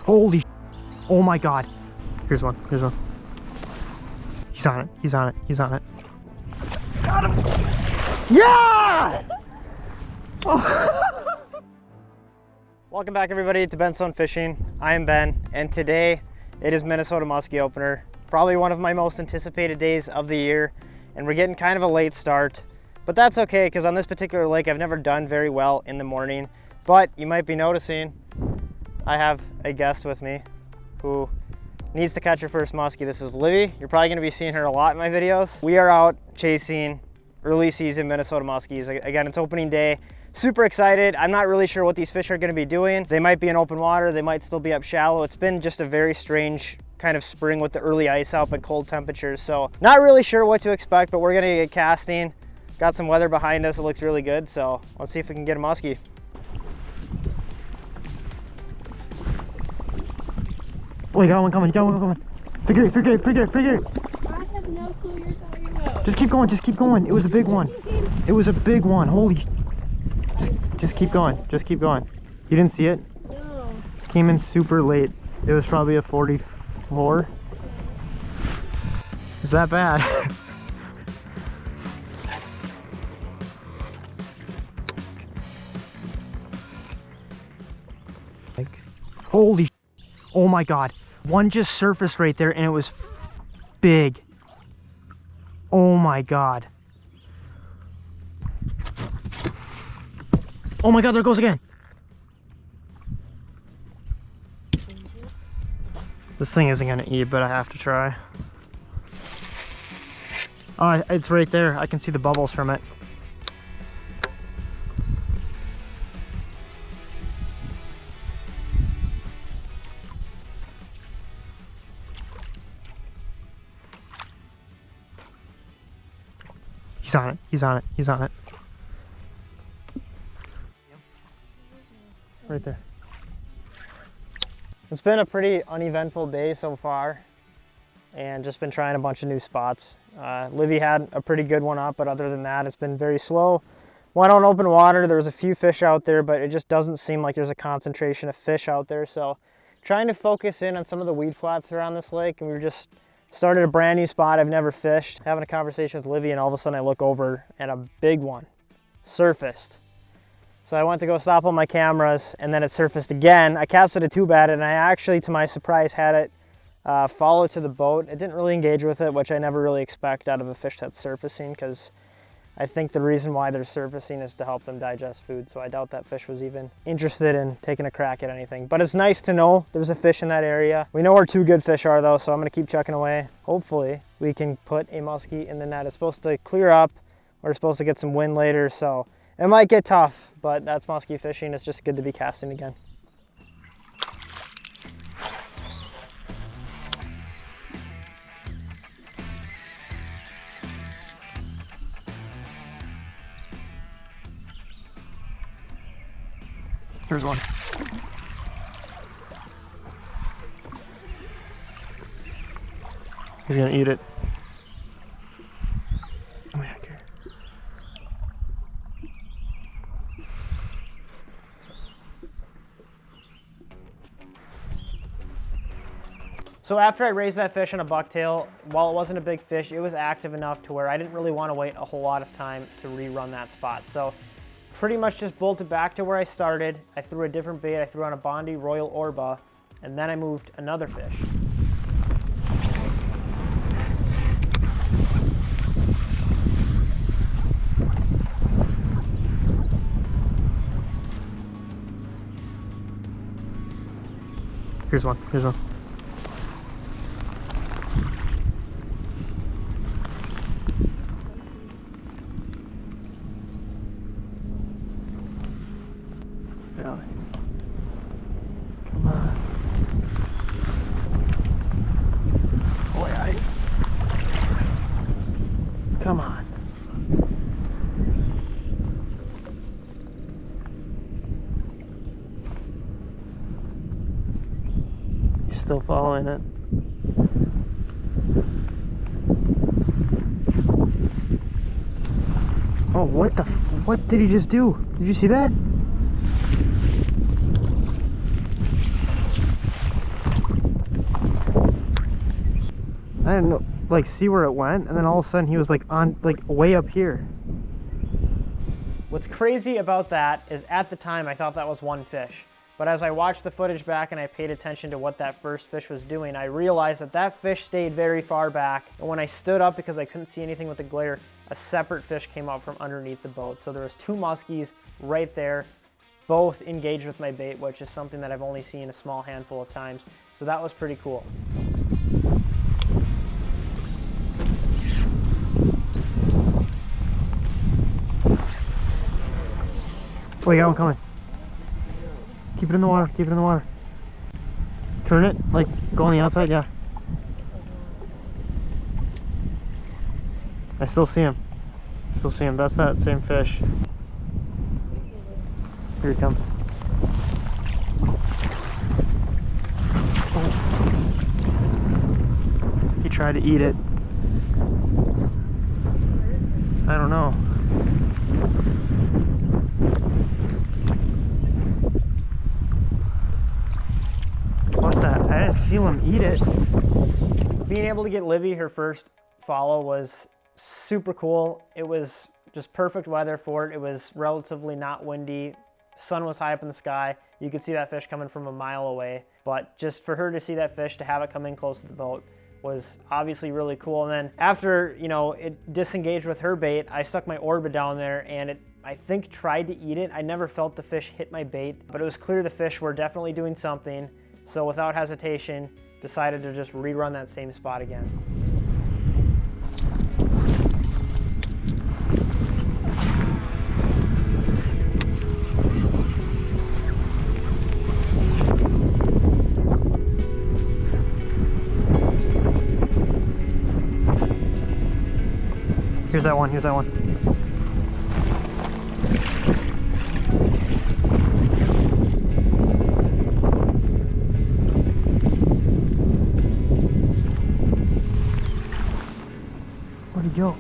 Holy, oh my God. Here's one, here's one. He's on it, he's on it, he's on it. Got him! Yeah! Oh. Welcome back everybody to Benstone Fishing. I am Ben, and today it is Minnesota Musky opener. Probably one of my most anticipated days of the year, and we're getting kind of a late start, but that's okay because on this particular lake I've never done very well in the morning. But you might be noticing I have a guest with me who needs to catch her first muskie. This is Livi. You're probably going to be seeing her a lot in my videos. We are out chasing early season Minnesota muskies. Again, it's opening day. Super excited. I'm not really sure what these fish are going to be doing. They might be in open water. They might still be up shallow. It's been just a very strange kind of spring with the early ice out but cold temperatures. So not really sure what to expect, but we're going to get casting. Got some weather behind us. It looks really good. So let's see if we can get a muskie. Oh, you got one coming, you got one coming. Figure it. I have no clue you're talking about. Just keep going. It was a big one. It was a big one. Holy. Just keep going. You didn't see it? No. Came in super late. It was probably a 44. Is that bad? Holy. Oh my God. One just surfaced right there and it was big. Oh my God. Oh my God, there it goes again. This thing isn't gonna eat, but I have to try. Oh, it's right there. I can see the bubbles from it. He's on it. Right there. It's been a pretty uneventful day so far, and just been trying a bunch of new spots. Livi had a pretty good one up, but other than that, it's been very slow. Went on open water. There was a few fish out there, but it just doesn't seem like there's a concentration of fish out there. So trying to focus in on some of the weed flats around this lake, and we were just started a brand new spot I've never fished. Having a conversation with Livi, and all of a sudden I look over and a big one surfaced. So I went to go stop on my cameras, and then it surfaced again. I casted it too bad, and I actually, to my surprise, had it follow to the boat. It didn't really engage with it, which I never really expect out of a fish that's surfacing, because I think the reason why they're surfacing is to help them digest food. So I doubt that fish was even interested in taking a crack at anything. But it's nice to know there's a fish in that area. We know where two good fish are though, so I'm gonna keep chucking away. Hopefully we can put a muskie in the net. It's supposed to clear up. We're supposed to get some wind later, so it might get tough, but that's muskie fishing. It's just good to be casting again. Here's one. He's gonna eat it. Oh, yeah, okay. So after I raised that fish on a bucktail, while it wasn't a big fish, it was active enough to where I didn't really want to wait a whole lot of time to rerun that spot. So pretty much just bolted back to where I started. I threw a different bait. I threw on a Bondi Royal Orba, and then I moved another fish. Here's one. Really? Come on. Boy, come on. You're still following it. Oh, what did he just do? Did you see that? I didn't know, like, see where it went, and then all of a sudden he was like on, like, way up here. What's crazy about that is at the time I thought that was one fish. But as I watched the footage back and I paid attention to what that first fish was doing, I realized that that fish stayed very far back. And when I stood up, because I couldn't see anything with the glare, a separate fish came out from underneath the boat. So there was 2 muskies right there, both engaged with my bait, which is something that I've only seen a small handful of times. So that was pretty cool. Oh, you got one coming. Keep it in the water, keep it in the water. Turn it, like, go on the outside, yeah. I still see him. Still see him, that's that same fish. Here he comes. Oh. He tried to eat it. I don't know. What the? I didn't feel him eat it. Being able to get Livi her first follow was super cool. It was just perfect weather for it. It was relatively not windy. Sun was high up in the sky. You could see that fish coming from a mile away. But just for her to see that fish, to have it come in close to the boat, was obviously really cool. And then after, you know, it disengaged with her bait, I stuck my orba down there and it, I think, tried to eat it. I never felt the fish hit my bait, but it was clear the fish were definitely doing something. So without hesitation, decided to just rerun that same spot again. Here's that one, here's that one. Where'd he go?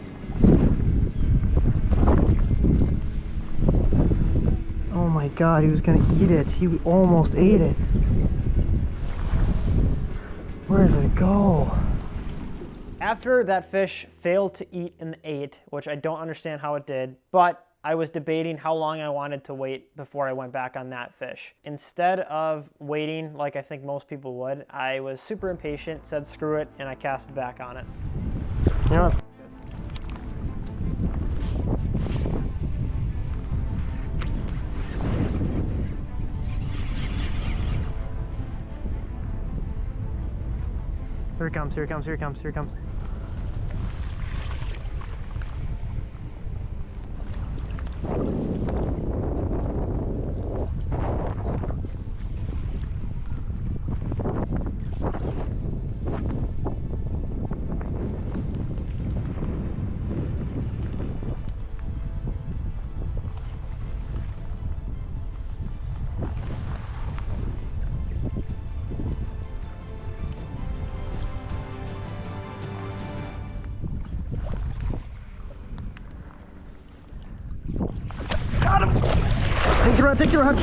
Oh my God, he was gonna eat it. He almost ate it. Where did it go? After that fish failed to eat and ate, which I don't understand how it did, but I was debating how long I wanted to wait before I went back on that fish. Instead of waiting like I think most people would, I was super impatient, said screw it, and I cast back on it. You know what? Here it comes, here it comes, here it comes, here it comes. Got him! Take the rod, take the rod!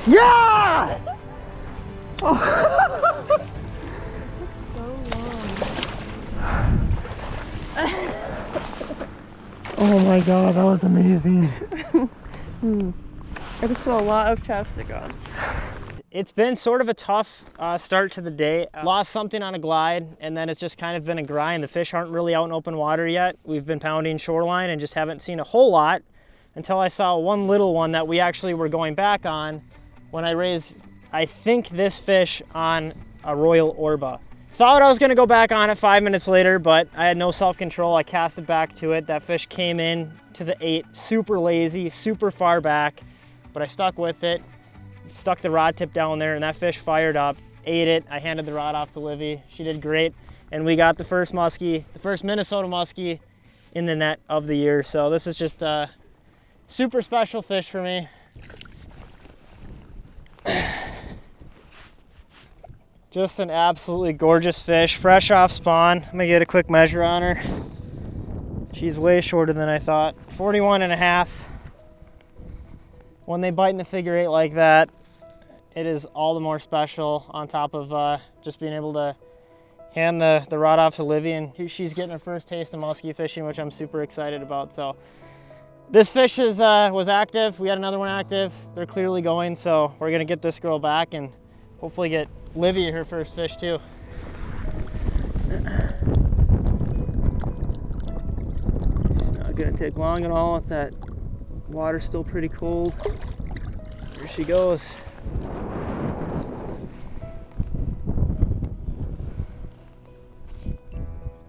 Yeah! Oh. So long. Oh my God, that was amazing. I just saw a lot of chapstick on. It's been sort of a tough start to the day. Lost something on a glide, and then it's just kind of been a grind. The fish aren't really out in open water yet. We've been pounding shoreline and just haven't seen a whole lot until I saw one little one that we actually were going back on when I raised, I think, this fish on a Royal Orba. Thought I was gonna go back on it 5 minutes later, but I had no self-control. I cast it back to it. That fish came in to the 8, super lazy, super far back, but I stuck with it. Stuck the rod tip down there and that fish fired up, ate it. I handed the rod off to Livi. She did great. And we got the first muskie, the first Minnesota muskie in the net of the year. So this is just a super special fish for me. Just an absolutely gorgeous fish, fresh off spawn. I'm gonna get a quick measure on her. She's way shorter than I thought. 41 and a half. when they bite in the figure eight like that, it is all the more special, on top of just being able to hand the rod off to Livi, and she's getting her first taste of musky fishing, which I'm super excited about. So this fish was active. We had another one active. They're clearly going, so we're gonna get this girl back and hopefully get Livi her first fish too. It's not gonna take long at all if that water's still pretty cold. There she goes.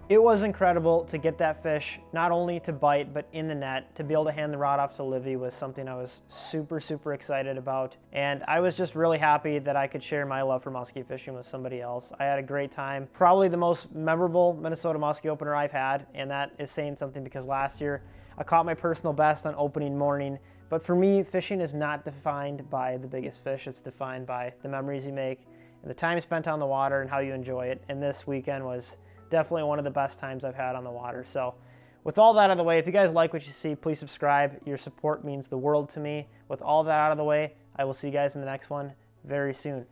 It was incredible to get that fish, not only to bite, but in the net. To be able to hand the rod off to Livi was something I was super, super excited about. And I was just really happy that I could share my love for musky fishing with somebody else. I had a great time. Probably the most memorable Minnesota musky opener I've had, and that is saying something because last year I caught my personal best on opening morning. But for me, fishing is not defined by the biggest fish. It's defined by the memories you make and the time spent on the water and how you enjoy it. And this weekend was definitely one of the best times I've had on the water. So with all that out of the way, if you guys like what you see, please subscribe. Your support means the world to me. With all that out of the way, I will see you guys in the next one very soon.